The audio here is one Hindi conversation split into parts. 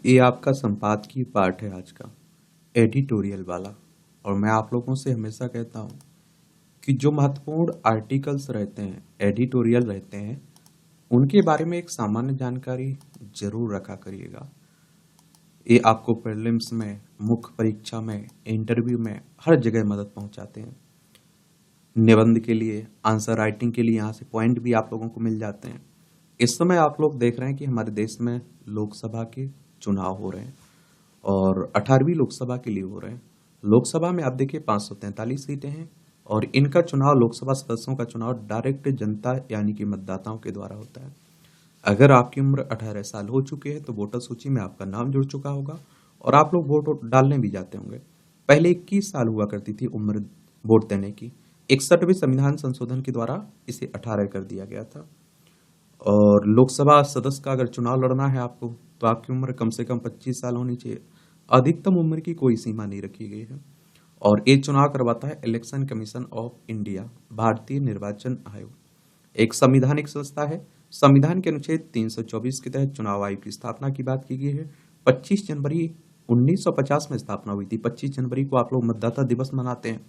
ये आपका संपादकीय पाठ है आज का, एडिटोरियल वाला। और मैं आप लोगों से हमेशा कहता हूँ कि जो महत्वपूर्ण आर्टिकल्स रहते हैं, एडिटोरियल रहते हैं, उनके बारे में एक सामान्य जानकारी जरूर रखा करिएगा। ये आपको प्रीलिम्स में, मुख्य परीक्षा में, इंटरव्यू में हर जगह मदद पहुंचाते हैं। निबंध के लिए, आंसर राइटिंग के लिए यहाँ से पॉइंट भी आप लोगों को मिल जाते हैं। इस समय आप लोग देख रहे हैं कि हमारे देश में लोकसभा के चुनाव हो रहे हैं और 18वीं लोकसभा के लिए हो रहे हैं। लोकसभा में आप देखिए 543 सीटें हैं और इनका चुनाव, लोकसभा सदस्यों का चुनाव डायरेक्ट जनता यानी कि मतदाताओं के द्वारा होता है। अगर आपकी उम्र 18 साल हो चुकी है तो वोटर सूची में आपका नाम जुड़ चुका होगा और आप लोग वोट डालने भी जाते होंगे। पहले 21 साल हुआ करती थी उम्र वोट देने की। 61वें संविधान संशोधन के द्वारा इसे 18 कर दिया गया था। और लोकसभा सदस्य का अगर चुनाव लड़ना है आपको, तो आपकी उम्र कम से कम 25 साल होनी चाहिए। अधिकतम उम्र की कोई सीमा नहीं रखी गई है। और ये चुनाव करवाता है इलेक्शन कमीशन ऑफ इंडिया, भारतीय निर्वाचन आयोग। एक संवैधानिक संस्था है। संविधान के अनुच्छेद 324 के तहत चुनाव आयोग की स्थापना की बात की गई है। 25 जनवरी 1950 में स्थापना हुई थी। 25 जनवरी को आप लोग मतदाता दिवस मनाते हैं।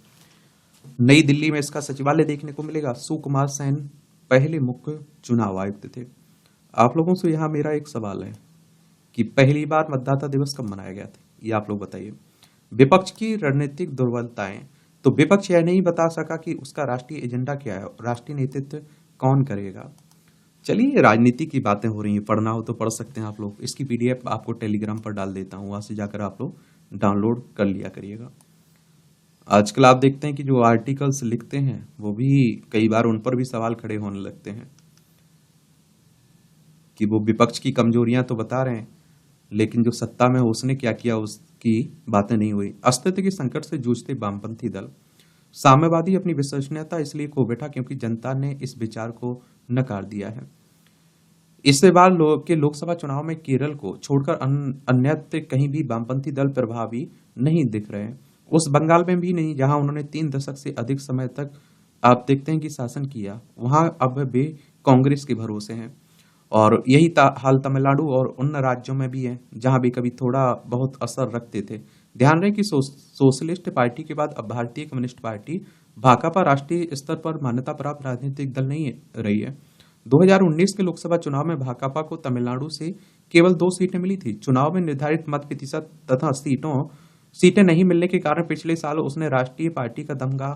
नई दिल्ली में इसका सचिवालय देखने को मिलेगा। सुकुमार सेन पहले मुख्य चुनाव आयुक्त थे। आप लोगों से यहाँ मेरा एक सवाल है कि पहली बार मतदाता दिवस कब मनाया गया था, ये आप लोग बताइए। विपक्ष की रणनीतिक दुर्बलताएं, तो विपक्ष यह नहीं बता सका कि उसका राष्ट्रीय एजेंडा क्या है, राष्ट्रीय नेतृत्व कौन करेगा। चलिए, राजनीति की बातें हो रही हैं, पढ़ना हो तो पढ़ सकते हैं आप लोग। इसकी पीडीएफ आपको टेलीग्राम पर डाल देता हूँ, वहां से जाकर आप लोग डाउनलोड कर लिया करिएगा। आजकल आप देखते हैं कि जो आर्टिकल्स लिखते हैं वो भी कई बार उन पर भी सवाल खड़े होने लगते हैं कि वो विपक्ष की कमजोरियां तो बता रहे हैं, लेकिन जो सत्ता में है उसने क्या किया उसकी बातें नहीं हुई। अस्तित्व के संकट से जूझते वामपंथी दल, साम्यवादी अपनी विश्वसनीयता इसलिए खो बैठा क्योंकि जनता ने इस विचार को नकार दिया है। इससे बाद लोकसभा चुनाव में केरल को छोड़कर अन्यत्र कहीं भी वामपंथी दल प्रभावी नहीं दिख रहे हैं। उस बंगाल में भी नहीं जहां उन्होंने 3 दशक से अधिक समय तक आप देखते हैं कि शासन किया, वहां अब वे कांग्रेस के भरोसे हैं। और यही हाल तमिलनाडु और उन राज्यों में भी है जहां भी कभी थोड़ा बहुत असर रखते थे। ध्यान रहे कि सोशलिस्ट पार्टी के बाद अब भारतीय कम्युनिस्ट पार्टी भाकपा राष्ट्रीय स्तर पर मान्यता प्राप्त राजनीतिक दल नहीं रही है। 2019 के लोकसभा चुनाव में भाकपा को तमिलनाडु से केवल 2 सीटें मिली थी। चुनाव में निर्धारित मत प्रतिशत तथा सीटें नहीं मिलने के कारण पिछले साल उसने राष्ट्रीय पार्टी का दमगा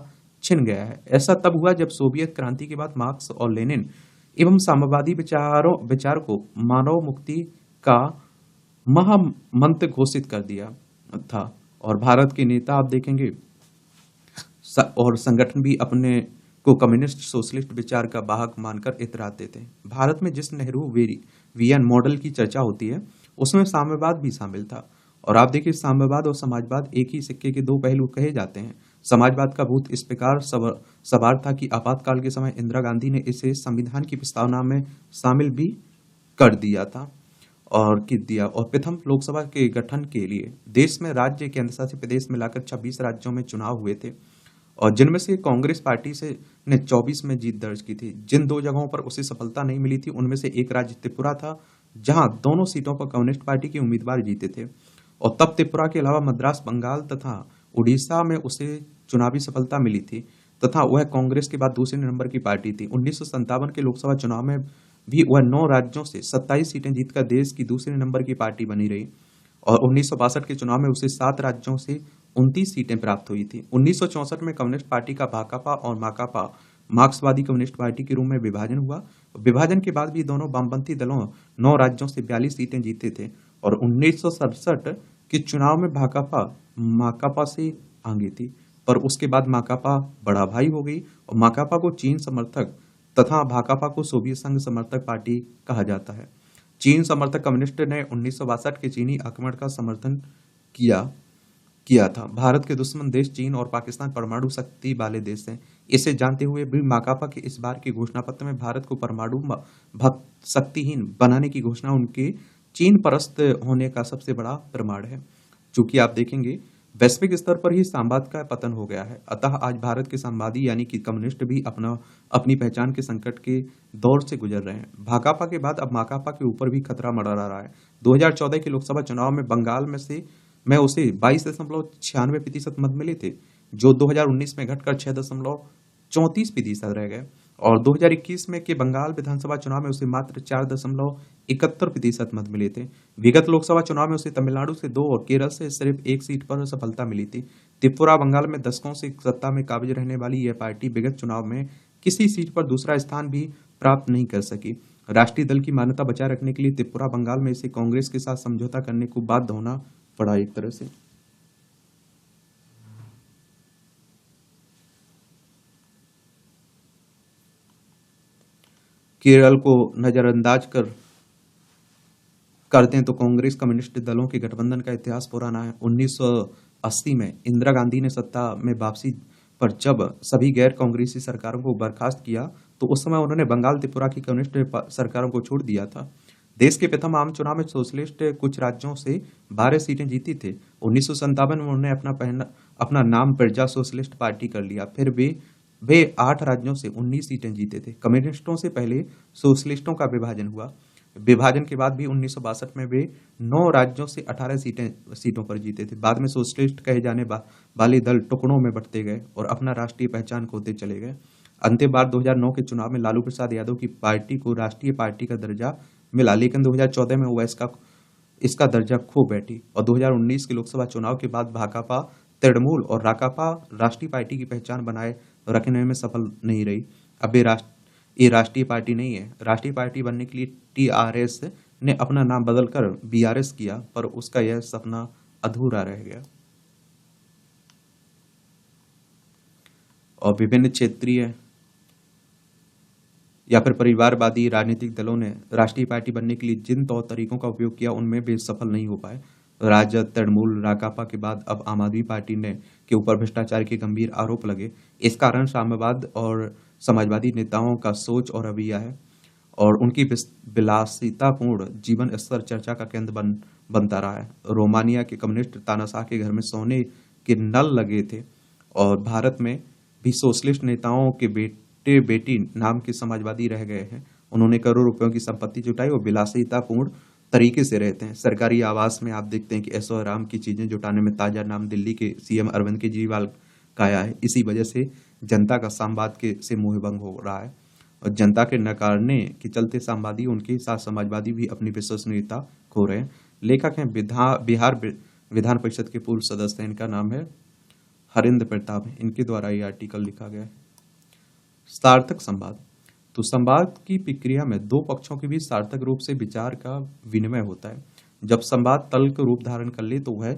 छिन गया है। ऐसा तब हुआ जब सोवियत क्रांति के बाद मार्क्स और लेनिन एवं साम्यवादी विचार को मानव मुक्ति का महामंत्र घोषित कर दिया था। और भारत के नेता आप देखेंगे और संगठन भी अपने को कम्युनिस्ट सोशलिस्ट विचार का वाहक मानकर इतराते थे। भारत में जिस नेहरू वियन मॉडल की चर्चा होती है उसमें साम्यवाद भी शामिल था। और आप देखिए, साम्यवाद और समाजवाद एक ही सिक्के के 2 पहलू कहे जाते हैं। समाजवाद का भूत इस प्रकार सवार था कि आपातकाल के समय इंदिरा गांधी ने इसे संविधान की प्रस्तावना में शामिल भी कर दिया था और प्रथम लोकसभा के गठन के लिए देश में राज्य केंद्र शासित प्रदेश मिलाकर 26 राज्यों में चुनाव हुए थे और जिनमें से कांग्रेस पार्टी से ने 24 में जीत दर्ज की थी। जिन 2 जगहों पर उसे सफलता नहीं मिली थी उनमें से एक राज्य त्रिपुरा था, जहां दोनों सीटों पर कम्युनिस्ट पार्टी के उम्मीदवार जीते थे। और तब त्रिपुरा के अलावा मद्रास, बंगाल तथा उड़ीसा में उसे चुनावी सफलता मिली थी तथा वह कांग्रेस के बाद दूसरे नंबर की पार्टी थी। 1957 के लोकसभा चुनाव में भी वह 9 राज्यों से 27 सीटें जीतकर देश की दूसरे नंबर की पार्टी बनी रही और 1962 के चुनाव में उसे 7 राज्यों से 29 सीटें प्राप्त हुई थी। 1964 में कम्युनिस्ट पार्टी का भाकपा और माकपा, मार्क्सवादी कम्युनिस्ट पार्टी के रूप में विभाजन हुआ। विभाजन के बाद भी दोनों वामपंथी दलों 9 राज्यों से 42 सीटें जीते थे और 1967 के चुनाव में भाकपा माकपा से आगे थी, पर उसके बाद माकपा बड़ा भाई हो गई और माकपा को चीन समर्थक तथा भाकपा को सोवियत संघ समर्थक पार्टी कहा जाता है। चीन समर्थक कम्युनिस्ट ने 1962 के चीनी आक्रमण का समर्थन किया था। भारत के दुश्मन देश चीन और पाकिस्तान परमाणु शक्ति वाले देश हैं। इसे जानते हुए भी माकपा के इस बार के घोषणा पत्र में भारत को परमाणु शक्तिहीन बनाने की घोषणा उनके चीन परस्त होने का सबसे बड़ा प्रमाण है। चूंकि आप देखेंगे वैश्विक स्तर पर ही साम्राज्य का पतन हो गया है। अतः आज भारत के साम्राज्यवादी यानी कि कम्युनिस्ट भी अपनी पहचान के संकट के दौर से गुजर रहे हैं। भाकपा के बाद अब माकपा के ऊपर भी खतरा मंडरा रहा है। 2014 के लोकसभा चुनाव में बंगाल में उसे 22.96% मत मिले थे, जो 2019 में घटकर 6.34% रह गए। और 2021 में के बंगाल विधानसभा चुनाव में उसे मात्र 4.71% मत मिले थे। विगत लोकसभा चुनाव में उसे तमिलनाडु से 2 और केरल से सिर्फ 1 सीट पर सफलता मिली थी। त्रिपुरा बंगाल में दशकों से सत्ता में काबिज रहने वाली यह पार्टी विगत चुनाव में किसी सीट पर दूसरा स्थान भी प्राप्त नहीं कर सकी। राष्ट्रीय दल की मान्यता बचाए रखने के लिए त्रिपुरा बंगाल में इसे कांग्रेस के साथ समझौता करने को बाध्य होना पड़ा एक तरह से। केरल को नजरअंदाज करते हैं तो कांग्रेस कम्युनिस्ट दलों के गठबंधन का इतिहास पुराना है। 1980 में इंदिरा गांधी ने सत्ता में वापसी पर जब सभी गैर कांग्रेसी सरकारों को बर्खास्त किया तो उस समय उन्होंने बंगाल त्रिपुरा की कम्युनिस्ट सरकारों को छोड़ दिया था। देश के प्रथम आम चुनाव में सोशलिस्ट कुछ राज्यों से 12 सीटें जीती थे। 1957 में उन्होंने अपना नाम प्रजा सोशलिस्ट पार्टी कर लिया। फिर वे 8 राज्यों से 19 सीटें जीते थे। कम्युनिस्टों से पहले सोशलिस्टों का विभाजन हुआ। विभाजन के बाद भी 1962 में वे 9 राज्यों से 18 सीटों पर जीते थे। बाद में सोशलिस्ट कहे जाने वाले दल टुकड़ों में बंटते गए और अपना राष्ट्रीय पहचान खोते चले गए। अंतिम बार 2009 के चुनाव में लालू प्रसाद यादव की पार्टी को राष्ट्रीय पार्टी का दर्जा मिला, लेकिन 2014 में वह इसका दर्जा खो बैठी और 2019 के लोकसभा चुनाव के बाद भाकपा, तृणमूल और राकापा राष्ट्रीय पार्टी की पहचान बनाए रखने में सफल नहीं रही। अब ये राष्ट्रीय पार्टी नहीं है। राष्ट्रीय पार्टी बनने के लिए टीआरएस ने अपना नाम बदलकर बीआरएस किया, पर उसका यह सपना अधूरा रह गया। और विभिन्न क्षेत्रीय या फिर परिवारवादी राजनीतिक दलों ने राष्ट्रीय पार्टी बनने के लिए जिन तौर तरीकों का उपयोग किया उनमें वे सफल नहीं हो पाए। राजद, तृणमूल, राकापा के बाद अब आम आदमी पार्टी ने के ऊपर भ्रष्टाचार के गंभीर आरोप लगे। इस कारण साम्यवाद और समाजवादी नेताओं का सोच और रवैया है और उनकी विलासितापूर्ण जीवन स्तर चर्चा का केंद्र बनता रहा है। रोमानिया के कम्युनिस्ट तानाशाह के घर में सोने के नल लगे थे और भारत में भी सोशलिस्ट नेताओं के बेटे बेटी नाम के समाजवादी रह गए हैं। उन्होंने करोड़ रुपयों की संपत्ति जुटाई और विलासितापूर्ण तरीके से रहते हैं। सरकारी आवास में आप देखते हैं कि ऐशो आराम की चीजें जुटाने में ताजा नाम दिल्ली के सीएम अरविंद केजरीवाल का आया है। इसी वजह से जनता का साम्यवाद से मोहभंग हो रहा है और जनता के नकारने के चलते साम्यवादी उनके साथ समाजवादी भी अपनी विश्वसनीयता खो रहे हैं। लेखक हैं बिहार विधान परिषद के पूर्व सदस्य हैं, इनका नाम है हरेंद्र प्रताप। इनके द्वारा ये आर्टिकल लिखा गया है। सार्थक संवाद। तो संवाद की प्रक्रिया में दो पक्षों के बीच सार्थक रूप से विचार का विनिमय होता है। जब संवाद तल्ख रूप धारण कर ले तो वह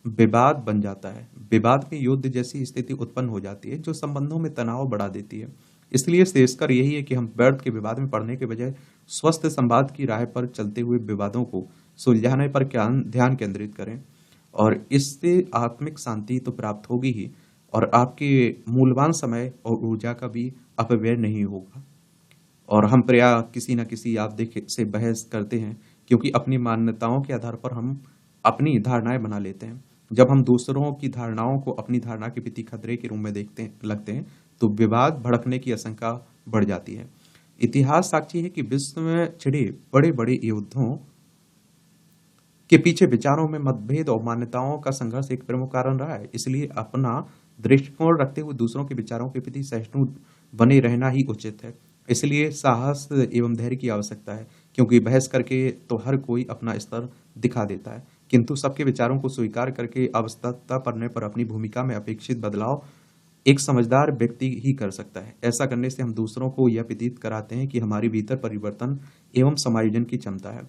विवाद बन जाता है। विवाद में युद्ध जैसी स्थिति उत्पन्न हो जाती है जो संबंधों में तनाव बढ़ा देती है। इसलिए श्रेयस्कर यही है कि हम व्यर्थ के विवाद में पड़ने के बजाय स्वस्थ संवाद की राह पर चलते हुए विवादों को सुलझाने पर ध्यान केंद्रित करें और इससे आत्मिक शांति तो प्राप्त होगी ही और आपके मूल्यवान समय और ऊर्जा का भी अपव्यय नहीं होगा। और हम प्रायः किसी न किसी आप देख से बहस करते हैं क्योंकि अपनी मान्यताओं के आधार पर हम अपनी धारणाएं बना लेते हैं। जब हम दूसरों की धारणाओं को अपनी धारणा के प्रति खतरे के रूप में लगते हैं तो विवाद भड़कने की आशंका बढ़ जाती है। इतिहास साक्षी है कि विश्व में छिड़े बड़े बड़े युद्धों के पीछे विचारों में मतभेद और मान्यताओं का संघर्ष एक प्रमुख कारण रहा है। इसलिए अपना दृष्टिकोण रखते हुए दूसरों के विचारों के प्रति सहिष्णु बने रहना ही उचित है। इसलिए साहस एवं धैर्य की आवश्यकता है क्योंकि बहस करके तो हर कोई अपना स्तर दिखा देता है, किंतु सबके विचारों को स्वीकार करके आवश्यकता पड़ने पर अपनी भूमिका में अपेक्षित बदलाव एक समझदार व्यक्ति ही कर सकता है। ऐसा करने से हम दूसरों को यह प्रतीत कराते हैं कि हमारे भीतर परिवर्तन एवं समायोजन की क्षमता है।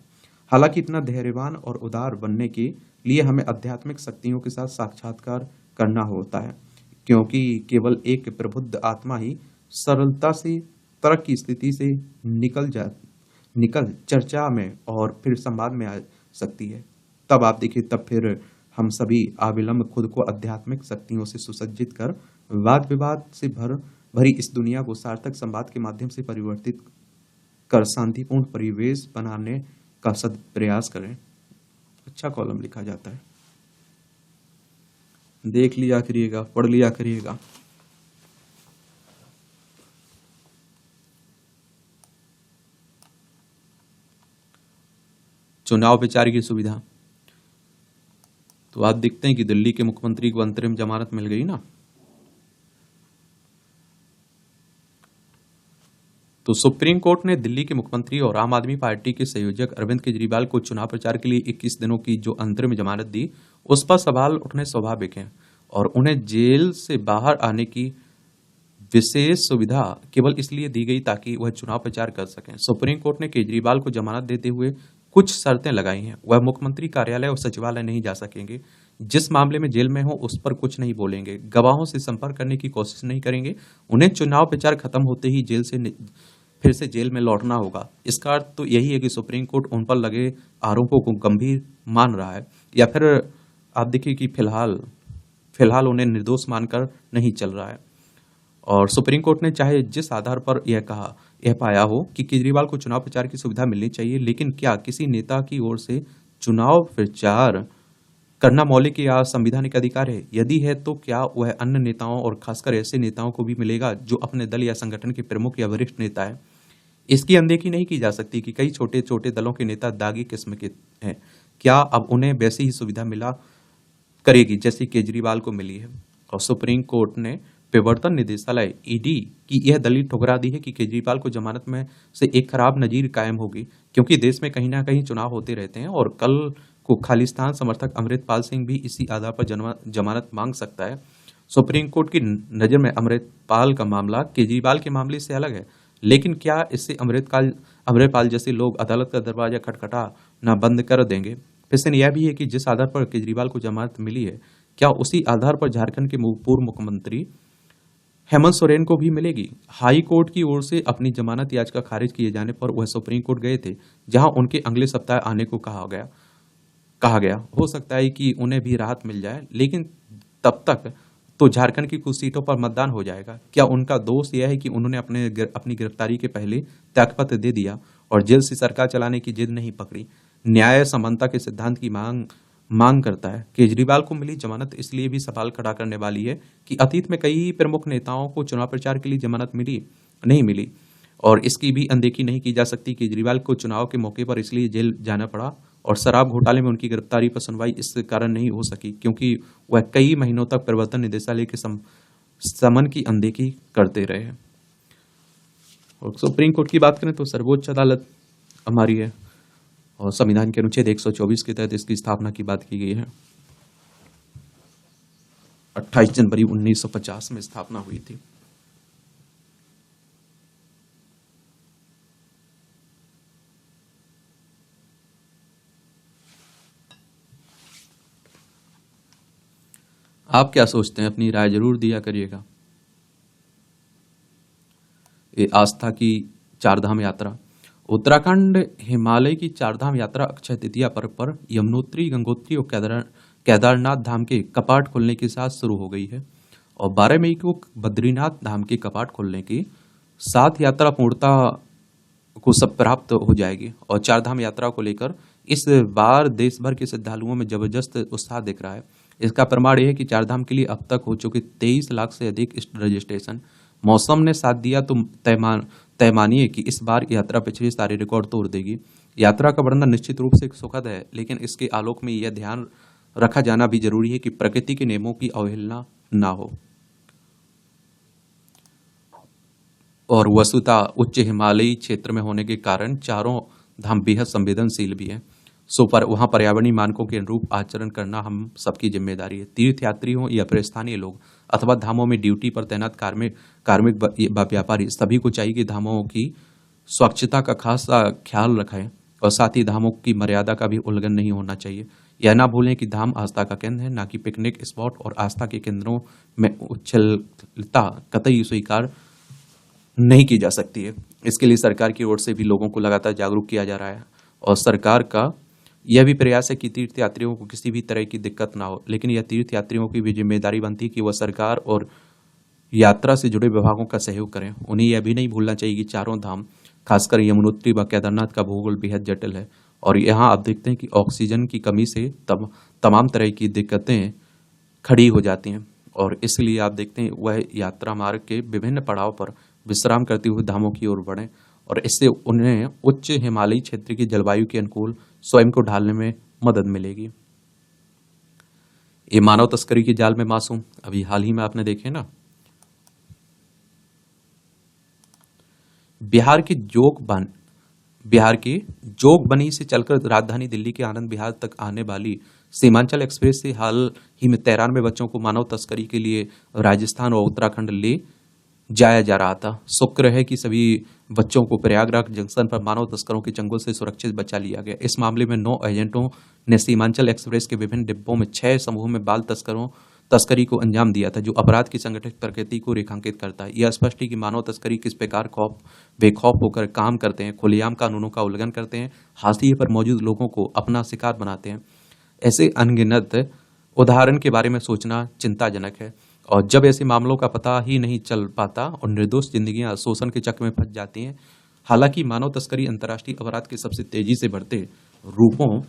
हालांकि इतना धैर्यवान और उदार बनने के लिए हमें आध्यात्मिक शक्तियों के साथ साक्षात्कार करना होता है क्योंकि केवल एक प्रबुद्ध आत्मा ही सरलता से तर्क की स्थिति से निकल चर्चा में और फिर संवाद में आ सकती है। तब आप देखिए, तब फिर हम सभी अविलंब खुद को आध्यात्मिक शक्तियों से सुसज्जित कर वाद विवाद से भरी इस दुनिया को सार्थक संवाद के माध्यम से परिवर्तित कर शांतिपूर्ण परिवेश बनाने का सद प्रयास करें। अच्छा कॉलम लिखा जाता है। देख लिया करिएगा, पढ़ लिया करिएगा। चुनाव प्रचार की सुविधा, तो आप देखते हैं कि दिल्ली के मुख्यमंत्री को अंतरिम जमानत मिल गई ना। तो सुप्रीम कोर्ट ने दिल्ली के मुख्यमंत्री और आम आदमी पार्टी के संयोजक अरविंद केजरीवाल को चुनाव प्रचार के लिए 21 दिनों की जो अंतरिम जमानत दी, उस पर सवाल उठने स्वाभाविक हैं और उन्हें जेल से बाहर आने की विशेष सुविधा केवल इसलिए दी गई ताकि वह चुनाव प्रचार कर सकें। सुप्रीम कोर्ट ने केजरीवाल को जमानत देते हुए कुछ शर्तें लगाई हैं। वह मुख्यमंत्री कार्यालय और सचिवालय नहीं जा सकेंगे, जिस मामले में जेल में हो उस पर कुछ नहीं बोलेंगे, गवाहों से संपर्क करने की कोशिश नहीं करेंगे, उन्हें चुनाव प्रचार खत्म होते ही फिर से जेल में लौटना होगा। इसका अर्थ तो यही है कि सुप्रीम कोर्ट उन पर लगे आरोपों को गंभीर मान रहा है, या फिर आप देखिए कि फिलहाल उन्हें निर्दोष मानकर नहीं चल रहा है। और सुप्रीम कोर्ट ने चाहे जिस आधार पर यह पाया हो कि केजरीवाल को चुनाव प्रचार की सुविधा मिलनी चाहिए, लेकिन क्या किसी नेता की ओर से चुनाव प्रचार करना मौलिक या संवैधानिक अधिकार है? यदि है तो क्या वह अन्य नेताओं और खासकर ऐसे नेताओं को भी मिलेगा जो अपने दल या संगठन के प्रमुख या वरिष्ठ नेता है? इसकी अनदेखी नहीं की जा सकती कि कई छोटे छोटे दलों के नेता दागी किस्म के हैं। क्या अब उन्हें वैसी ही सुविधा मिला करेगी जैसी केजरीवाल को मिली है? और सुप्रीम कोर्ट ने प्रवर्तन निदेशालय ईडी की यह दलील ठुकरा दी है कि केजरीवाल को जमानत में से एक खराब नजीर कायम होगी, क्योंकि देश में कहीं ना कहीं चुनाव होते रहते हैं और कल को खालिस्तान समर्थक अमृतपाल सिंह भी इसी आधार पर जमानत मांग सकता है। सुप्रीम कोर्ट की नज़र में अमृतपाल का मामला केजरीवाल के मामले से अलग है, लेकिन क्या इससे अमृतपाल जैसे लोग अदालत का दरवाजा खटखटाना बंद कर देंगे? प्रश्न यह भी है कि जिस आधार पर केजरीवाल को जमानत मिली है, क्या उसी आधार पर झारखंड के पूर्व मुख्यमंत्री हेमंत सोरेन को भी मिलेगी? हाई कोर्ट की ओर से अपनी जमानत याचिका खारिज किए जाने पर वह सुप्रीम कोर्ट गए थे, जहां उनके अगले सप्ताह आने को कहा गया। हो सकता है कि उन्हें भी राहत मिल जाए, लेकिन तब तक तो झारखंड की कुछ सीटों पर मतदान हो जाएगा। क्या उनका दोष यह है कि उन्होंने अपनी गिरफ्तारी के पहले त्यागपत्र दे दिया और जेल से सरकार चलाने की जिद नहीं पकड़ी? न्याय समानता के सिद्धांत की मांग करता है। केजरीवाल को मिली जमानत इसलिए भी सवाल खड़ा करने वाली है कि अतीत में कई प्रमुख नेताओं को चुनाव प्रचार के लिए जमानत नहीं मिली और इसकी भी अनदेखी नहीं की जा सकती। केजरीवाल को चुनाव के मौके पर इसलिए जेल जाना पड़ा और शराब घोटाले में उनकी गिरफ्तारी पर सुनवाई इस कारण नहीं हो सकी क्योंकि वह कई महीनों तक प्रवर्तन निदेशालय के समन की अनदेखी करते रहे। और सुप्रीम कोर्ट की बात करें तो सर्वोच्च अदालत हमारी है और संविधान के अनुच्छेद 124 के तहत इसकी स्थापना की बात की गई है। 28 जनवरी 1950 में स्थापना हुई थी। आप क्या सोचते हैं? अपनी राय जरूर दिया करिएगा। ये आस्था की चारधाम यात्रा, उत्तराखंड हिमालय की चारधाम यात्रा अक्षय तृतीया पर्व पर यमुनोत्री, गंगोत्री और केदारनाथ धाम के कपाट खुलने के साथ शुरू हो गई है और 12 मई को बद्रीनाथ धाम के कपाट खुलने के साथ यात्रा पूर्णता को सब प्राप्त हो जाएगी। और चारधाम यात्रा को लेकर इस बार देश भर के श्रद्धालुओं में जबरदस्त उत्साह दिख रहा है। इसका प्रमाण यह है कि चारधाम के लिए अब तक हो चुके 23 लाख से अधिक रजिस्ट्रेशन। मौसम ने साथ दिया तो तय मानिए कि इस बार यात्रा पिछले सारे रिकॉर्ड तोड़ देगी। यात्रा का वर्णन निश्चित रूप से सुखद है, लेकिन इसके आलोक में यह ध्यान रखा जाना भी जरूरी है कि प्रकृति के नियमों की अवहेलना ना हो। और वस्तुतः उच्च हिमालयी क्षेत्र में होने के कारण चारों धाम बेहद संवेदनशील भी हैं। सो पर वहाँ पर्यावरणीय मानकों के अनुरूप आचरण करना हम सबकी जिम्मेदारी है। तीर्थयात्री हों या फिर स्थानीय लोग अथवा धामों में ड्यूटी पर तैनात कार्मिक व्यापारी, सभी को चाहिए कि धामों की स्वच्छता का खास ख्याल रखें और साथ ही धामों की मर्यादा का भी उल्लंघन नहीं होना चाहिए। यह ना भूलें कि धाम आस्था का केंद्र है, ना कि पिकनिक स्पॉट, और आस्था के केंद्रों में उच्छलता कतई स्वीकार नहीं की जा सकती है। इसके लिए सरकार की ओर से भी लोगों को लगातार जागरूक किया जा रहा है और सरकार का यह भी प्रयास है कि तीर्थयात्रियों को किसी भी तरह की दिक्कत ना हो। लेकिन यह तीर्थयात्रियों की भी जिम्मेदारी बनती है कि वह सरकार और यात्रा से जुड़े विभागों का सहयोग करें। उन्हें यह भी नहीं भूलना चाहिए कि चारों धाम, खासकर यमुनोत्री व केदारनाथ का भूगोल बेहद जटिल है और यहाँ आप देखते हैं कि ऑक्सीजन की कमी से तमाम तरह की दिक्कतें खड़ी हो जाती हैं और इसलिए आप देखते हैं वह यात्रा मार्ग के विभिन्न पड़ाव पर विश्राम करते हुए धामों की ओर बढ़ें और इससे उन्हें उच्च हिमालयी क्षेत्र की जलवायु के अनुकूल स्वयं को ढालने में मदद मिलेगी। ये मानव तस्करी की जाल में मासूम, अभी हाल ही में आपने देखे ना, बिहार की जोगबनी से चलकर राजधानी दिल्ली के आनंद विहार तक आने वाली सीमांचल एक्सप्रेस से हाल ही में 93 बच्चों को मानव तस्करी के लिए राजस्थान और उत्तराखंड ले जाया जा रहा था। शुक्र है कि सभी बच्चों को प्रयागराज जंक्शन पर मानव तस्करों के चंगुल से सुरक्षित बचा लिया गया। इस मामले में 9 एजेंटों ने सीमांचल एक्सप्रेस के विभिन्न डिब्बों में 6 समूह में बाल तस्करी को अंजाम दिया था, जो अपराध की संगठित प्रकृति को रेखांकित करता है। यह स्पष्ट है कि मानव तस्करी किस प्रकार बेखौफ होकर काम करते हैं, खुलेआम कानूनों का उल्लंघन करते हैं, हाशिए पर मौजूद लोगों को अपना शिकार बनाते हैं। ऐसे अनगिनत उदाहरण के बारे में सोचना चिंताजनक है और जब ऐसे मामलों का पता ही नहीं चल पाता और निर्दोष जिंदगियां शोषण के चक्र में फंस जाती हैं। हालांकि मानव तस्करी अंतर्राष्ट्रीय अपराध के सबसे तेजी से बढ़ते रूपों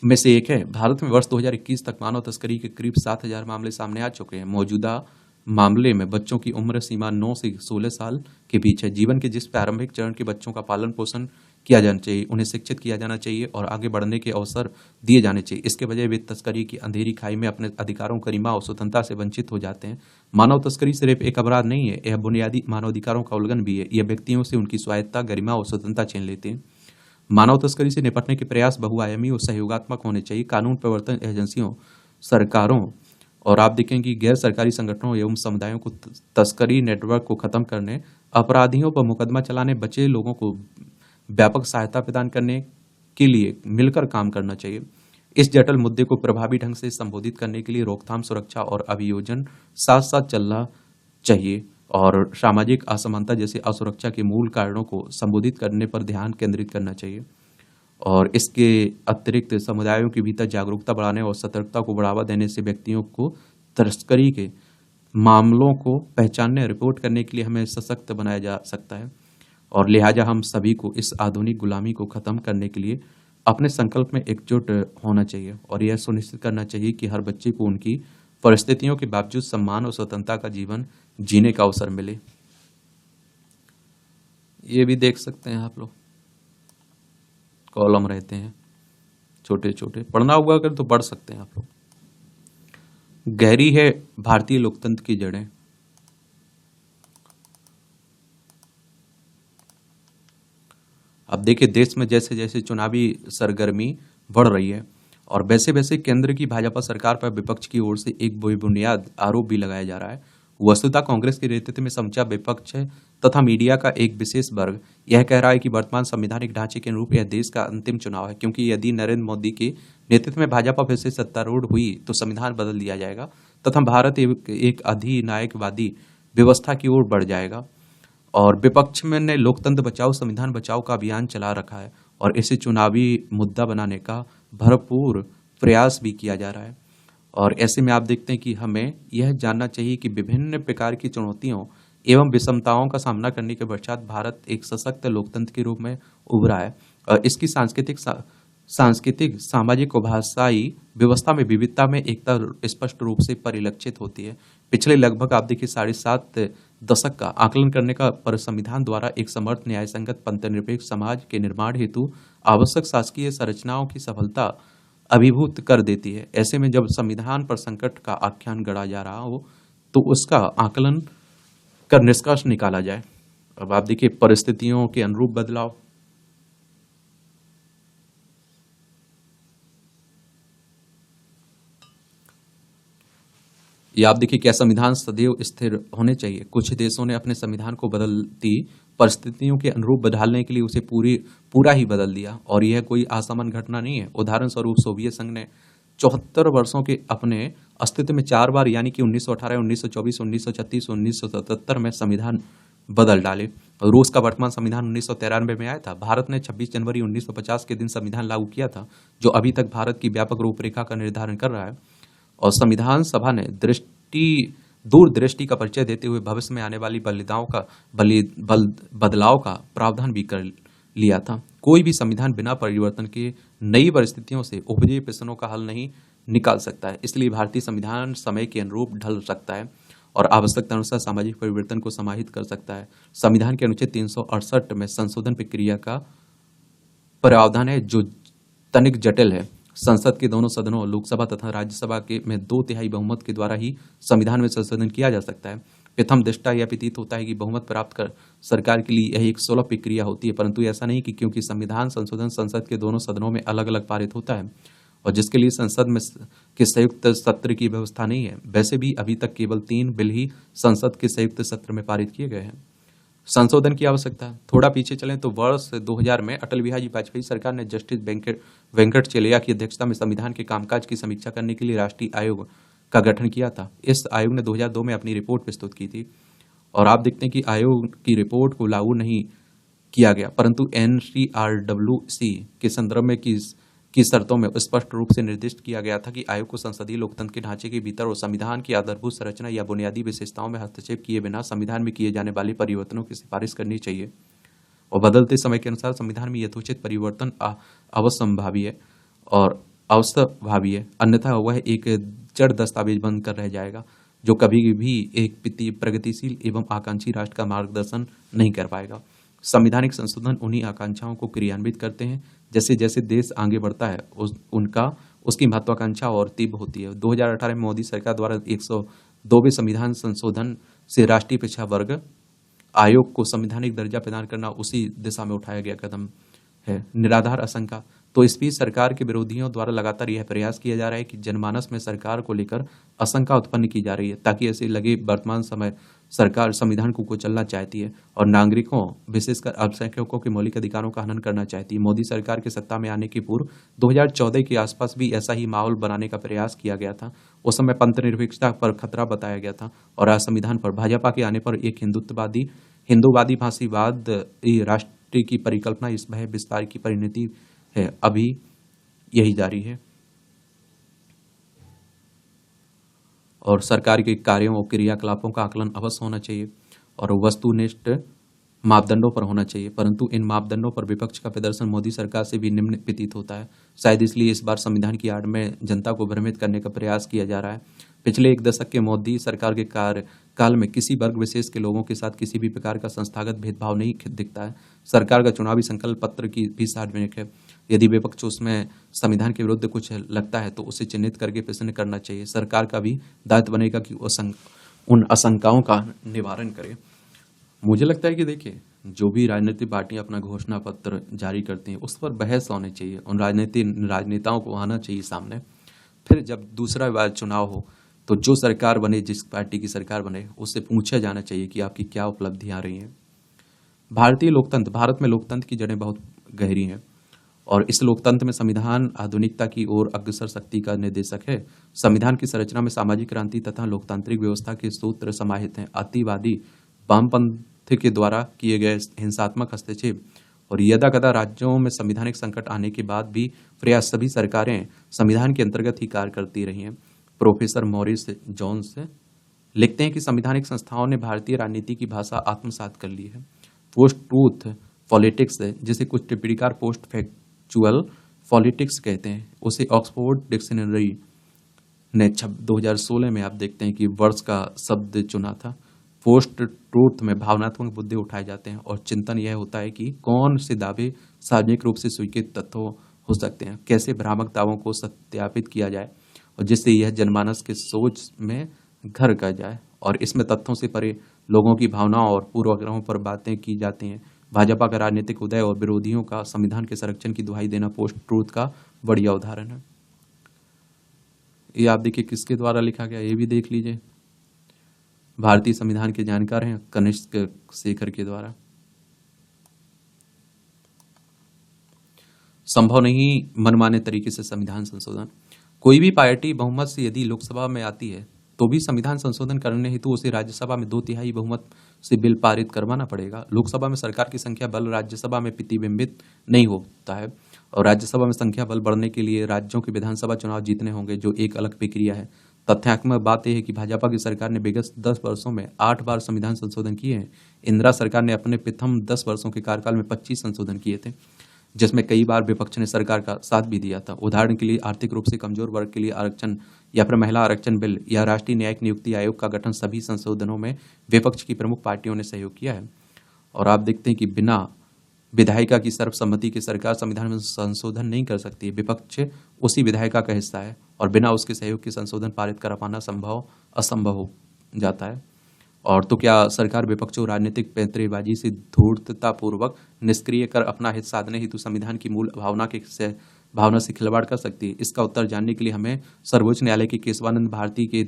में से एक है। भारत में वर्ष 2021 तक मानव तस्करी के करीब 7,000 मामले सामने आ चुके हैं। मौजूदा मामले में बच्चों की उम्र सीमा 9 से 16 साल के बीच है। जीवन के जिस प्रारंभिक चरण के बच्चों का पालन पोषण किया जाना चाहिए, उन्हें शिक्षित किया जाना चाहिए और आगे बढ़ने के अवसर दिए जाने चाहिए। इसके बजाय वे तस्करी की अंधेरी खाई में अपने अधिकारों, गरिमा और स्वतंत्रता से वंचित हो जाते हैं। मानव तस्करी सिर्फ एक अपराध नहीं है, यह बुनियादी मानवाधिकारों का उल्लंघन भी है। यह व्यक्तियों से उनकी स्वायत्ता, गरिमा और स्वतंत्रता छीन लेते हैं। मानव तस्करी से निपटने के प्रयास बहुआयामी और सहयोगात्मक होने चाहिए। कानून प्रवर्तन एजेंसियों, सरकारों और आप देखेंगे कि गैर सरकारी संगठनों एवं समुदायों को तस्करी नेटवर्क को खत्म करने, अपराधियों पर मुकदमा चलाने, बचे लोगों को व्यापक सहायता प्रदान करने के लिए मिलकर काम करना चाहिए। इस जटिल मुद्दे को प्रभावी ढंग से संबोधित करने के लिए रोकथाम, सुरक्षा और अभियोजन साथ साथ चलना चाहिए और सामाजिक असमानता जैसे असुरक्षा के मूल कारणों को संबोधित करने पर ध्यान केंद्रित करना चाहिए। और इसके अतिरिक्त समुदायों के भीतर जागरूकता बढ़ाने और सतर्कता को बढ़ावा देने से व्यक्तियों को तस्करी के मामलों को पहचानने, रिपोर्ट करने के लिए हमें सशक्त बनाया जा सकता है। और लिहाजा हम सभी को इस आधुनिक गुलामी को खत्म करने के लिए अपने संकल्प में एकजुट होना चाहिए और यह सुनिश्चित करना चाहिए कि हर बच्चे को उनकी परिस्थितियों के बावजूद सम्मान और स्वतंत्रता का जीवन जीने का अवसर मिले। ये भी देख सकते हैं आप लोग, कॉलम रहते हैं छोटे छोटे, पढ़ना होगा अगर तो पढ़ सकते हैं आप लोग। गहरी है भारतीय लोकतंत्र की जड़ें। अब देखिए, देश में जैसे जैसे चुनावी सरगर्मी बढ़ रही है और वैसे वैसे केंद्र की भाजपा सरकार पर विपक्ष की ओर से एक बेबुनियाद आरोप भी लगाया जा रहा है। वस्तुतः कांग्रेस के नेतृत्व में समूचा विपक्ष तथा मीडिया का एक विशेष वर्ग यह कह रहा है कि वर्तमान संवैधानिक ढांचे के अनुरूप यह देश का अंतिम चुनाव है, क्योंकि यदि नरेंद्र मोदी के नेतृत्व में भाजपा फिर से सत्तारूढ़ हुई तो संविधान बदल दिया जाएगा तथा भारत एक अधिनायकवादी व्यवस्था की ओर बढ़ जाएगा। और विपक्ष में ने लोकतंत्र बचाओ, संविधान बचाओ का अभियान चला रखा है और इसे चुनावी मुद्दा बनाने का भरपूर प्रयास भी किया जा रहा है। और ऐसे में आप देखते हैं कि हमें यह जानना चाहिए कि विभिन्न प्रकार की चुनौतियों एवं विषमताओं का सामना करने के पश्चात भारत एक सशक्त लोकतंत्र के रूप में उभरा है और इसकी सांस्कृतिक, सामाजिक और भाषाई व्यवस्था में विविधता में एकता स्पष्ट रूप से परिलक्षित होती है। पिछले लगभग आप देखिए 7.5 दशक का आकलन करने का पर संविधान द्वारा एक समर्थ, न्यायसंगत, पंथनिरपेक्ष समाज के निर्माण हेतु आवश्यक शासकीय संरचनाओं की सफलता अभिभूत कर देती है। ऐसे में जब संविधान पर संकट का आख्यान गढ़ा जा रहा हो तो उसका आकलन कर निष्कर्ष निकाला जाए। अब आप देखिए, परिस्थितियों के अनुरूप बदलाव, ये आप देखिए क्या संविधान सदैव स्थिर होने चाहिए। कुछ देशों ने अपने संविधान को बदलती परिस्थितियों के अनुरूप बदलने के लिए उसे पूरा ही बदल दिया और यह कोई असामान्य घटना नहीं है। उदाहरण स्वरूप सोवियत संघ ने 74 वर्षों के अपने अस्तित्व में 4 बार यानी कि 1918, 1924, 1936, 1977 में संविधान बदल डाले। रूस का वर्तमान संविधान 1993 में आया था। भारत ने 26 जनवरी 1950 के दिन संविधान लागू किया था, जो अभी तक भारत की व्यापक रूपरेखा का निर्धारण कर रहा है। और संविधान सभा ने दूरदृष्टि का परिचय देते हुए भविष्य में आने वाली बदलाव का प्रावधान भी कर लिया था। कोई भी संविधान बिना परिवर्तन के नई परिस्थितियों से उपजे प्रश्नों का हल नहीं निकाल सकता है। इसलिए भारतीय संविधान समय के अनुरूप ढल सकता है और आवश्यकता अनुसार सामाजिक परिवर्तन को समाहित कर सकता है। संविधान के अनुच्छेद 368 में संशोधन प्रक्रिया का प्रावधान है जो तनिक जटिल है। संसद के दोनों सदनों लोकसभा तथा राज्यसभा के में 2/3 बहुमत के द्वारा ही संविधान में संशोधन किया जा सकता है। प्रथम दृष्टा यह प्रतीत होता है कि बहुमत प्राप्त कर सरकार के लिए यह एक सुलभ प्रक्रिया होती है, परंतु ऐसा नहीं कि क्योंकि संविधान संशोधन संसद के दोनों सदनों में अलग अलग पारित होता है और जिसके लिए संसद में के संयुक्त सत्र की व्यवस्था नहीं है। वैसे भी अभी तक केवल 3 बिल ही संसद के संयुक्त सत्र में पारित किए गए हैं। संशोधन की आवश्यकता, थोड़ा पीछे चलें तो वर्ष 2000 में अटल बिहारी वाजपेयी सरकार ने जस्टिस वेंकट चेलैया की अध्यक्षता में संविधान के कामकाज की समीक्षा करने के लिए राष्ट्रीय आयोग का गठन किया था। इस आयोग ने 2002 में अपनी रिपोर्ट प्रस्तुत की थी और आप देखते हैं कि आयोग की रिपोर्ट को लागू नहीं किया गया, परंतु NCRWC के संदर्भ में की शर्तों में स्पष्ट रूप से निर्दिष्ट किया गया था कि आयोग को संसदीय लोकतंत्र के ढांचे के भीतर और संविधान की आधारभूत संरचना या बुनियादी विशेषताओं में हस्तक्षेप किए बिना संविधान में किए जाने वाले परिवर्तनों की सिफारिश करनी चाहिए और बदलते समय के अनुसार संविधान में यथोचित परिवर्तन अवश्यंभावी है और अवश्यभावी है, अन्यथा वह एक जड़ दस्तावेज बनकर रह जाएगा जो कभी भी एक प्रगतिशील एवं आकांक्षी राष्ट्र का मार्गदर्शन नहीं कर पाएगा। संवैधानिक संशोधन उन्हीं आकांक्षाओं को क्रियान्वित करते हैं। जैसे जैसे देश आगे बढ़ता है उसकी महत्वाकांक्षा और तीव्र होती है। 2018 में मोदी सरकार द्वारा 102वें संविधान संशोधन से राष्ट्रीय पिछड़ा वर्ग आयोग को संवैधानिक दर्जा प्रदान करना उसी दिशा में उठाया गया कदम है। निराधार आशंका, तो इस बीच सरकार के विरोधियों द्वारा लगातार यह प्रयास किया जा रहा है कि जनमानस में सरकार को लेकर आशंका उत्पन्न की जा रही है ताकि ऐसे लगे वर्तमान समय सरकार संविधान को कुचलना चाहती है और नागरिकों विशेषकर अल्पसंख्यकों के मौलिक अधिकारों का हनन करना चाहती है। मोदी सरकार के सत्ता में आने के पूर्व 2014 के आसपास भी ऐसा ही माहौल बनाने का प्रयास किया गया था। उस समय पंथनिरपेक्षता पर खतरा बताया गया था और आज संविधान पर भाजपा के आने पर एक हिंदूवादी फांसीवाद राष्ट्र की परिकल्पना इस भय विस्तार की परिणति है, अभी यही जारी है और सरकार के कार्यों और क्रियाकलापों का आकलन अवश्य होना चाहिए और वस्तुनिष्ठ मापदंडों पर होना चाहिए, परंतु इन मापदंडों पर विपक्ष का प्रदर्शन मोदी सरकार से भी निम्न प्रतीत होता है। शायद इसलिए इस बार संविधान की आड़ में जनता को भ्रमित करने का प्रयास किया जा रहा है। पिछले एक दशक के मोदी सरकार के कार्यकाल में किसी वर्ग विशेष के लोगों के साथ किसी भी प्रकार का संस्थागत भेदभाव नहीं दिखता है। सरकार का चुनावी संकल्प पत्र की भी सार्वजनिक है। यदि विपक्ष उसमें संविधान के विरुद्ध कुछ लगता है तो उसे चिन्हित करके प्रश्न करना चाहिए। सरकार का भी दायित्व बनेगा कि उन आशंकाओं का निवारण करे। मुझे लगता है कि देखिए, जो भी राजनीतिक पार्टियां अपना घोषणा पत्र जारी करती हैं उस पर बहस होनी चाहिए, उन राजनेताओं को आना चाहिए सामने। फिर जब दूसरा बार चुनाव हो तो जो सरकार बने, जिस पार्टी की सरकार बने, उससे पूछा जाना चाहिए कि आपकी क्या उपलब्धियां आ रही हैं। भारत में लोकतंत्र की जड़ें बहुत गहरी हैं और इस लोकतंत्र में संविधान आधुनिकता की ओर अग्रसर शक्ति का निर्देशक है। संविधान की संरचना में सामाजिक क्रांति तथा लोकतांत्रिक व्यवस्था के सूत्र समाहित हैं। अतिवादी वामपंथ के द्वारा किए गए हिंसात्मक हस्तक्षेप और यदाकदा राज्यों में संवैधानिक संकट आने के बाद भी प्रयास सभी सरकारें संविधान के अंतर्गत ही कार्य करती रही हैं। प्रोफेसर मॉरिस जोन्स लिखते हैं कि संवैधानिक संस्थाओं ने भारतीय राजनीति की भाषा आत्मसात कर ली है। पोस्ट ट्रूथ पॉलिटिक्स, जिसे कुछ टिप्पणीकार पोस्ट फैक्चुअल पॉलिटिक्स कहते हैं, उसे ऑक्सफोर्ड डिक्शनरी ने 2016 में आप देखते हैं कि वर्ष का शब्द चुना था। पोस्ट ट्रूथ में भावनात्मक मुद्दे उठाए जाते हैं और चिंतन यह होता है कि कौन से दावे सार्वजनिक रूप से स्वीकृत तथ्य हो सकते हैं, कैसे भ्रामक दावों को सत्यापित किया जाए और जिससे यह जनमानस के सोच में घर कर जाए। और इसमें तथ्यों से परे लोगों की भावनाओं और पूर्वाग्रहों पर बातें की जाती हैं। भाजपा का राजनीतिक उदय और विरोधियों का संविधान के संरक्षण की दुहाई देना पोस्ट ट्रूथ का बढ़िया उदाहरण है। ये आप देखिए किसके द्वारा लिखा गया, ये भी देख लीजिए। भारतीय संविधान के जानकार हैं कनिष्क शेखर के द्वारा। संभव नहीं मनमाने तरीके से संविधान संशोधन। कोई भी पार्टी बहुमत से यदि लोकसभा में आती है तो भी संविधान संशोधन करने हेतु उसे राज्यसभा में 2/3 बहुमत से बिल पारित करवाना पड़ेगा। लोकसभा में सरकार की संख्या बल राज्यसभा में प्रतिबिंबित नहीं होता है और राज्यसभा में संख्या बल बढ़ने के लिए राज्यों के विधानसभा चुनाव जीतने होंगे, जो एक अलग प्रक्रिया है। तथ्यात्मक बात यह है कि भाजपा की सरकार ने विगत 10 वर्षों में 8 बार संविधान संशोधन किए हैं। इंदिरा सरकार ने अपने प्रथम 10 वर्षों के कार्यकाल में 25 संशोधन किए थे। जिसमें कई बार विपक्ष ने सरकार का साथ भी दिया था। उदाहरण के लिए आर्थिक रूप से कमजोर वर्ग के लिए आरक्षण या फिर महिला आरक्षण बिल या राष्ट्रीय न्यायिक नियुक्ति आयोग का गठन, सभी संशोधनों में विपक्ष की प्रमुख पार्टियों ने सहयोग किया है। और आप देखते हैं कि बिना विधायिका की सर्वसम्मति के सरकार संविधान में संशोधन नहीं कर सकती। विपक्ष उसी विधायिका का हिस्सा है और बिना उसके सहयोग के संशोधन पारित कर पाना असंभव हो जाता है। और तो क्या सरकार विपक्ष को राजनीतिक पैंतरेबाजी से धूर्ततापूर्वक निष्क्रिय कर अपना हित साधने हेतु संविधान की मूल भावना से खिलवाड़ कर सकती है? इसका उत्तर जानने के लिए हमें सर्वोच्च न्यायालय के केशवानंद भारती के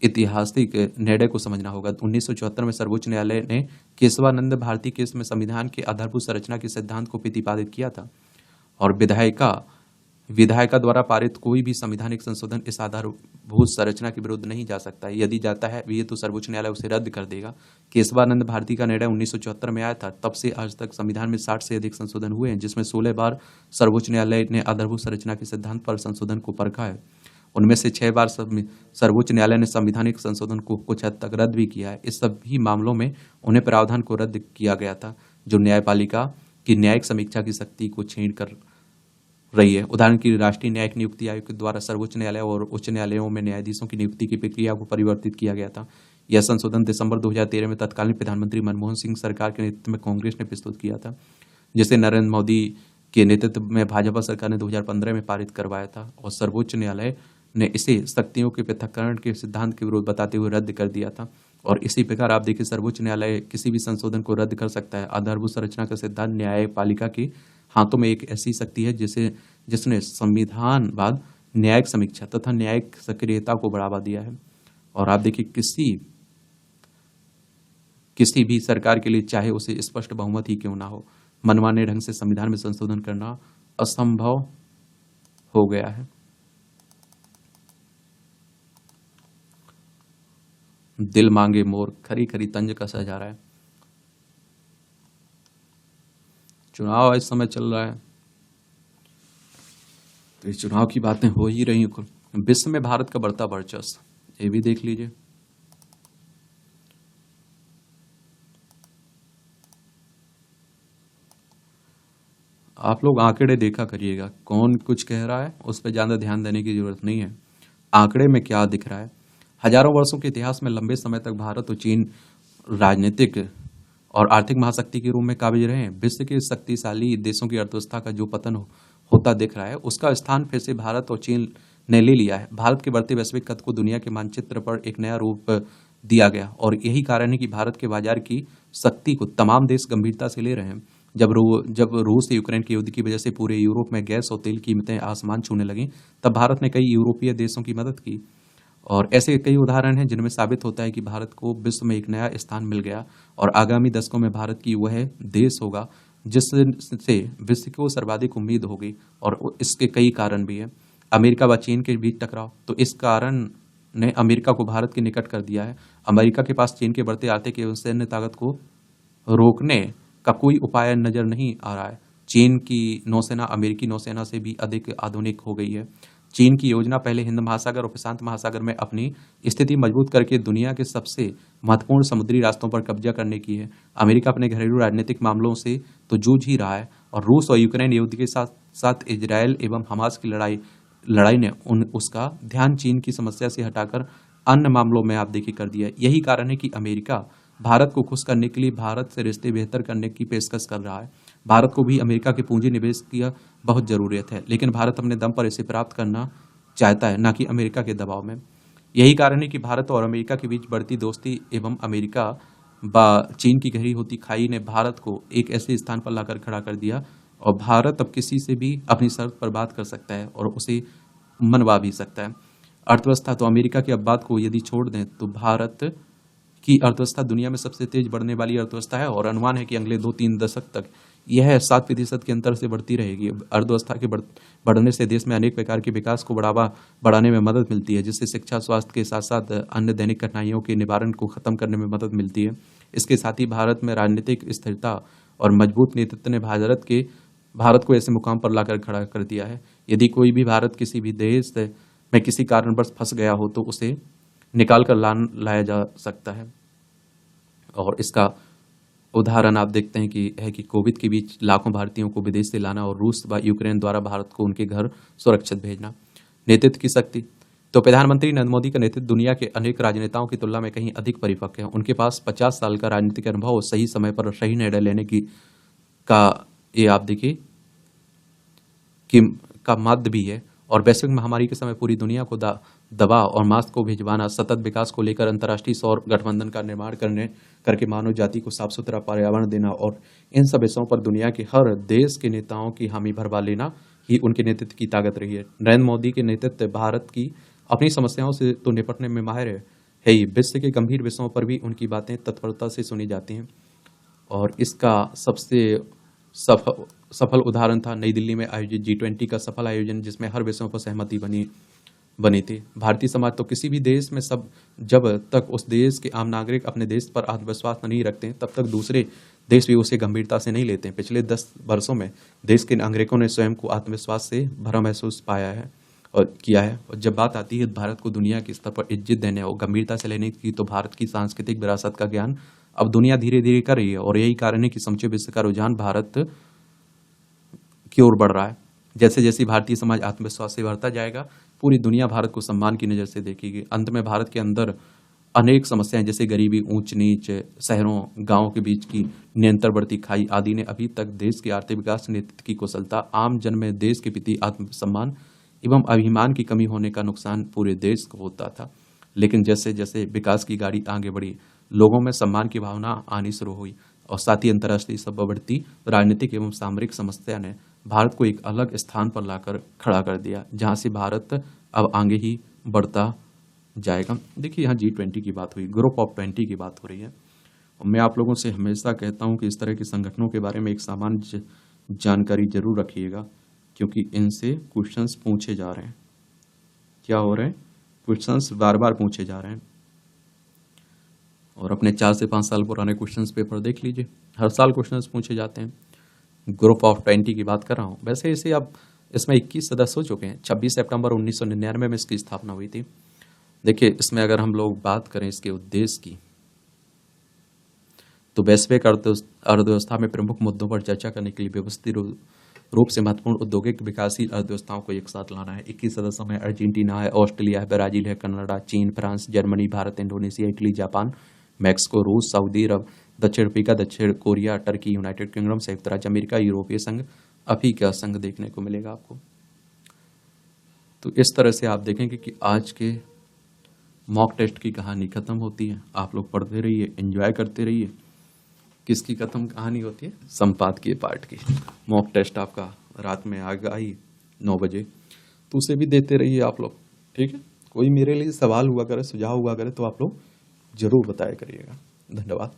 ऐतिहासिक निर्णय को समझना होगा। 1974 में सर्वोच्च न्यायालय ने केशवानंद भारती केस में संविधान के आधारभूत संरचना के सिद्धांत को प्रतिपादित किया था और विधायिका द्वारा पारित कोई भी संवैधानिक संशोधन इस आधारभूत संरचना के विरुद्ध नहीं जा सकता है। यदि जाता है ये तो सर्वोच्च न्यायालय उसे रद्द कर देगा। केशवानंद भारती का निर्णय 1974 में आया था। तब से आज तक संविधान में 60 से अधिक संशोधन हुए हैं, जिसमें 16 बार सर्वोच्च न्यायालय ने आधारभूत संरचना के सिद्धांत पर संशोधन को परखा है। उनमें से 6 बार सर्वोच्च न्यायालय ने संवैधानिक संशोधन को कुछ हद तक रद्द भी किया है। इस सभी मामलों में उन्हें प्रावधान को रद्द किया गया था जो न्यायपालिका की न्यायिक समीक्षा की शक्ति को छीन कर रही है। उदाहरण के लिए राष्ट्रीय न्यायिक नियुक्ति आयोग के द्वारा सर्वोच्च न्यायालय और उच्च न्यायालयों में न्यायाधीशों की नियुक्ति की प्रक्रिया को परिवर्तित किया गया था। यह संशोधन दिसंबर 2013 में तत्कालीन प्रधानमंत्री मनमोहन सिंह सरकार के नेतृत्व में कांग्रेस ने प्रस्तुत किया था, जिसे नरेंद्र मोदी के नेतृत्व में भाजपा सरकार ने 2015 में पारित करवाया था और सर्वोच्च न्यायालय ने इसे शक्तियों के पृथक्करण के सिद्धांत के विरोध बताते हुए रद्द कर दिया था। और इसी प्रकार आप देखिए सर्वोच्च न्यायालय किसी भी संशोधन को रद्द कर सकता है। आधारभूत संरचना का सिद्धांत न्यायपालिका के हाथों में एक ऐसी शक्ति है जिसने संविधानवाद, न्यायिक समीक्षा तथा न्यायिक सक्रियता को बढ़ावा दिया है। और आप देखिए किसी भी सरकार के लिए, चाहे उसे स्पष्ट बहुमत ही क्यों ना हो, मनमाने ढंग से संविधान में संशोधन करना असंभव हो गया है। दिल मांगे मोर, खरी खरी तंज कसा जा रहा है। चुनाव इस समय चल रहा है तो इस चुनाव की बातें हो ही रही हैं। विश्व में भारत का बढ़ता वर्चस्व, ये भी देख लीजिए। आप लोग आंकड़े देखा करिएगा, कौन कुछ कह रहा है उस पर ज्यादा ध्यान देने की जरूरत नहीं है। आंकड़े में क्या दिख रहा है? हजारों वर्षों के इतिहास में लंबे समय तक भारत और चीन राजनीतिक और आर्थिक महाशक्ति के रूप में काबिज रहे हैं। विश्व के शक्तिशाली देशों की अर्थव्यवस्था का जो पतन होता दिख रहा है, उसका स्थान फिर से भारत और चीन ने ले लिया है। भारत के बढ़ते वैश्विक कद को दुनिया के मानचित्र पर एक नया रूप दिया गया और यही कारण है कि भारत के बाजार की शक्ति को तमाम देश गंभीरता से ले रहे हैं। जब रूस यूक्रेन के युद्ध की वजह से पूरे यूरोप में गैस और तेल की कीमतें आसमान छूने लगी, तब भारत ने कई यूरोपीय देशों की मदद की। और ऐसे कई उदाहरण हैं जिनमें साबित होता है कि भारत को विश्व में एक नया स्थान मिल गया और आगामी दशकों में भारत की वह देश होगा जिससे विश्व को सर्वाधिक उम्मीद होगी। और इसके कई कारण भी हैं। अमेरिका व चीन के बीच टकराव, तो इस कारण ने अमेरिका को भारत के निकट कर दिया है। अमेरिका के पास चीन के बढ़ते आर्थिक एवं सैन्य ताकत को रोकने का कोई उपाय नजर नहीं आ रहा है। चीन की नौसेना अमेरिकी नौसेना से भी अधिक आधुनिक हो गई है। चीन की योजना पहले हिंद महासागर और प्रशांत महासागर में अपनी स्थिति मजबूत करके दुनिया के सबसे महत्वपूर्ण समुद्री रास्तों पर कब्जा करने की है। अमेरिका अपने घरेलू राजनीतिक मामलों से तो जूझ ही रहा है और रूस और यूक्रेन युद्ध के साथ साथ इजरायल एवं हमास की लड़ाई ने उसका ध्यान चीन की समस्या से हटाकर अन्य मामलों में आप देखिए कर दिया है। यही कारण है कि अमेरिका भारत को खुश करने के लिए भारत से रिश्ते बेहतर करने की पेशकश कर रहा है। भारत को भी अमेरिका के पूंजी निवेश की बहुत जरूरत है, लेकिन भारत अपने दम पर इसे प्राप्त करना चाहता है, न कि अमेरिका के दबाव में। यही कारण है कि भारत और अमेरिका के बीच बढ़ती दोस्ती एवं अमेरिका व चीन की गहरी होती खाई ने भारत को एक ऐसे स्थान पर लाकर खड़ा कर दिया और भारत अब किसी से भी अपनी शर्त पर बात कर सकता है और उसे मनवा भी सकता है। अर्थव्यवस्था, तो अमेरिका की अब बात को यदि छोड़ दें तो भारत की अर्थव्यवस्था दुनिया में सबसे तेज बढ़ने वाली अर्थव्यवस्था है और अनुमान है कि अगले 2-3 दशक तक यह 7% के अंतर से बढ़ती रहेगी। अर्थव्यवस्था के बढ़ने से देश में अनेक प्रकार के विकास को बढ़ाने में मदद मिलती है, जिससे शिक्षा, स्वास्थ्य के साथ साथ अन्य दैनिक कठिनाइयों के निवारण को खत्म करने में मदद मिलती है। इसके साथ ही भारत में राजनीतिक स्थिरता और मजबूत नेतृत्व ने भारत को ऐसे मुकाम पर लाकर खड़ा कर दिया है। यदि कोई भी भारत किसी भी देश में किसी कारणवश फंस गया हो तो उसे निकाल कर लाया जा सकता है और इसका उदाहरण आप देखते हैं कि कोविड के बीच लाखों भारतीयों को विदेश से लाना और रूस व यूक्रेन द्वारा भारत को उनके घर सुरक्षित भेजना। नेतृत्व की शक्ति, तो प्रधानमंत्री नरेंद्र मोदी का नेतृत्व दुनिया के अनेक राजनेताओं की तुलना में कहीं अधिक परिपक्व है। उनके पास 50 साल का राजनीतिक अनुभव और सही समय पर सही निर्णय लेने की का ये आप देखिए कि का माध्य भी है। और वैश्विक महामारी के समय पूरी दुनिया को दवा और मास्क को भिजवाना, सतत विकास को लेकर अंतर्राष्ट्रीय सौर गठबंधन का निर्माण करके मानव जाति को साफ सुथरा पर्यावरण देना और इन सब विषयों पर दुनिया के हर देश के नेताओं की हामी भरवा लेना ही उनके नेतृत्व की ताकत रही है। नरेंद्र मोदी के नेतृत्व भारत की अपनी समस्याओं से तो निपटने में माहिर है ही, विश्व के गंभीर विषयों पर भी उनकी बातें तत्परता से सुनी जाती हैं। और इसका सबसे सफल उदाहरण था नई दिल्ली में आयोजित G20 का सफल आयोजन, जिसमें हर विषयों पर सहमति बनी थी। भारतीय समाज तो किसी भी देश में जब तक उस देश के आम नागरिक अपने देश पर आत्मविश्वास नहीं रखते तब तक दूसरे देश भी उसे गंभीरता से नहीं लेते। पिछले 10 वर्षों में देश के नागरिकों ने स्वयं को आत्मविश्वास से भरा महसूस पाया है और किया है। और जब बात आती है भारत को दुनिया के स्तर पर इज्जत देने और गंभीरता से लेने की, तो भारत की सांस्कृतिक विरासत का ज्ञान अब दुनिया धीरे धीरे कर रही है। और यही कारण है कि समूचे विश्व का रुझान भारत की ओर बढ़ रहा है। जैसे जैसे भारतीय समाज आत्मविश्वास से बढ़ता जाएगा, पूरी दुनिया भारत को सम्मान की नज़र से देखेगी। अंत में भारत के अंदर अनेक समस्याएं जैसे गरीबी, ऊंच नीच, शहरों गांवों के बीच की निरंतर बढ़ती खाई आदि ने अभी तक देश के आर्थिक विकास, नेतृत्व की कुशलता, आम जन में देश के प्रति आत्मसम्मान एवं अभिमान की कमी होने का नुकसान पूरे देश को होता था। लेकिन जैसे जैसे विकास की गाड़ी आगे बढ़ी, लोगों में सम्मान की भावना आनी शुरू हुई और साथ ही अंतर्राष्ट्रीय सब बढ़ती राजनीतिक एवं सामरिक समस्या ने भारत को एक अलग स्थान पर लाकर खड़ा कर दिया, जहां से भारत अब आगे ही बढ़ता जाएगा। देखिए यहाँ G20 की बात हुई, ग्रुप ऑफ 20 की बात हो रही है। और मैं आप लोगों से हमेशा कहता हूँ कि इस तरह के संगठनों के बारे में एक सामान्य जानकारी जरूर रखिएगा, क्योंकि इनसे क्वेश्चंस पूछे जा रहे हैं। क्या हो रहे हैं? क्वेश्चंस बार बार पूछे जा रहे हैं। और अपने 4 से 5 साल पुराने क्वेश्चंस पेपर देख लीजिए, हर साल क्वेश्चंस पूछे जाते हैं। ग्रुप ऑफ 20 की बात कर रहा हूँ। वैसे इसे अब इसमें 21 सदस्य हो चुके हैं। 26 सितंबर 1999 में इसकी स्थापना हुई थी। देखिए इसमें अगर हम लोग बात करें इसके उद्देश्य की, तो वैश्विक अर्थव्यवस्था में प्रमुख मुद्दों पर चर्चा करने के लिए व्यवस्थित रूप से महत्वपूर्ण औद्योगिक विकासशील अर्थव्यवस्थाओं को एक साथ लाना है। 21 सदस्यों में अर्जेंटीना है, ऑस्ट्रेलिया है, ब्राजील है, कनाडा, चीन, France, Germany, Bharat, Indonesia, Italy, Japan, Mexico, रूस, सऊदी अरब, दक्षिण अफ्रीका, दक्षिण कोरिया, टर्की, यूनाइटेड किंगडम, संयुक्त राज्य अमेरिका, यूरोपीय संघ, अफ्रीका संघ देखने को मिलेगा आपको। तो इस तरह से आप देखेंगे कि आज के मॉक टेस्ट की कहानी खत्म होती है। आप लोग पढ़ते रहिए, एंजॉय करते रहिए। किसकी खत्म कहानी होती है? संपादकीय पार्ट की। मॉक टेस्ट आपका रात में आएगा ही 9 बजे, तो उसे भी देते रहिए आप लोग, ठीक है। कोई मेरे लिए सवाल हुआ करे, सुझाव हुआ करे, तो आप लोग जरूर बताया करिएगा। धन्यवाद।